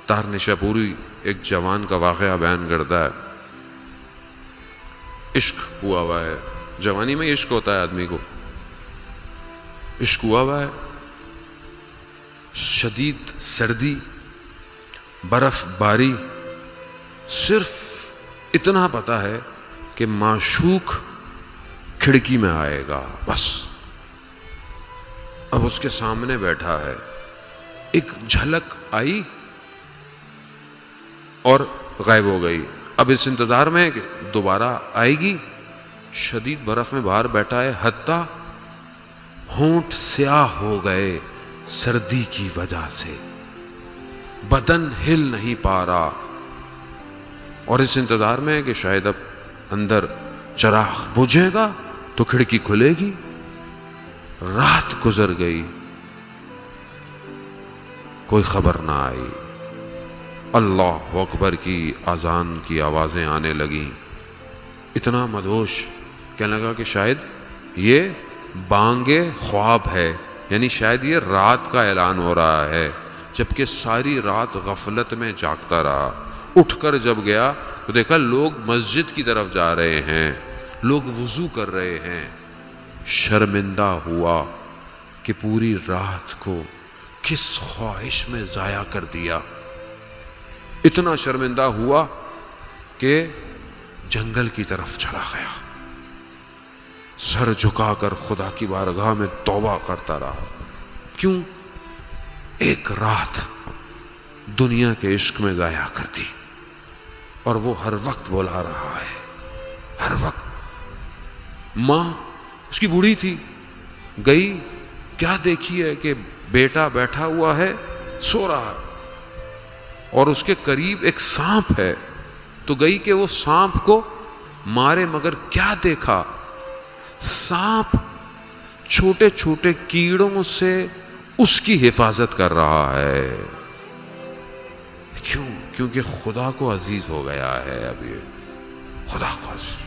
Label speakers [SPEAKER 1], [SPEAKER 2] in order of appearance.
[SPEAKER 1] عطار نشاپوری ایک جوان کا واقعہ بیان کرتا ہے. عشق ہوا ہوا ہے، جوانی میں عشق ہوتا ہے، آدمی کو عشق ہوا ہوا ہے، شدید سردی، برف باری، صرف اتنا پتا ہے کہ معشوق کھڑکی میں آئے گا بس. اب اس کے سامنے بیٹھا ہے، ایک جھلک آئی اور غائب ہو گئی. اب اس انتظار میں ہے کہ دوبارہ آئے گی. شدید برف میں باہر بیٹھا ہے، حتیٰ ہونٹ سیاہ ہو گئے سردی کی وجہ سے، بدن ہل نہیں پا رہا، اور اس انتظار میں ہے کہ شاید اب اندر چراغ بجھے گا تو کھڑکی کھلے گی. رات گزر گئی، کوئی خبر نہ آئی. اللہ اکبر کی اذان کی آوازیں آنے لگیں. اتنا مدہوش کہنے لگا کہ شاید یہ بانگ خواب ہے، یعنی شاید یہ رات کا اعلان ہو رہا ہے. جبکہ ساری رات غفلت میں جاگتا رہا. اٹھ کر جب گیا تو دیکھا لوگ مسجد کی طرف جا رہے ہیں، لوگ وضو کر رہے ہیں. شرمندہ ہوا کہ پوری رات کو کس خواہش میں ضائع کر دیا. اتنا شرمندہ ہوا کہ جنگل کی طرف چلا گیا. سر جھکا کر خدا کی بارگاہ میں توبہ کرتا رہا. کیوں؟ ایک رات دنیا کے عشق میں ضائع کر دی، اور وہ ہر وقت بلا رہا ہے، ہر وقت. ماں اس کی بوڑھی تھی، گئی، کیا دیکھی ہے کہ بیٹا بیٹھا ہوا ہے، سو رہا ہے، اور اس کے قریب ایک سانپ ہے. تو گئی کہ وہ سانپ کو مارے، مگر کیا دیکھا؟ سانپ چھوٹے چھوٹے کیڑوں سے اس کی حفاظت کر رہا ہے. کیوں؟ کیونکہ خدا کو عزیز ہو گیا ہے. اب یہ خدا کو عزیز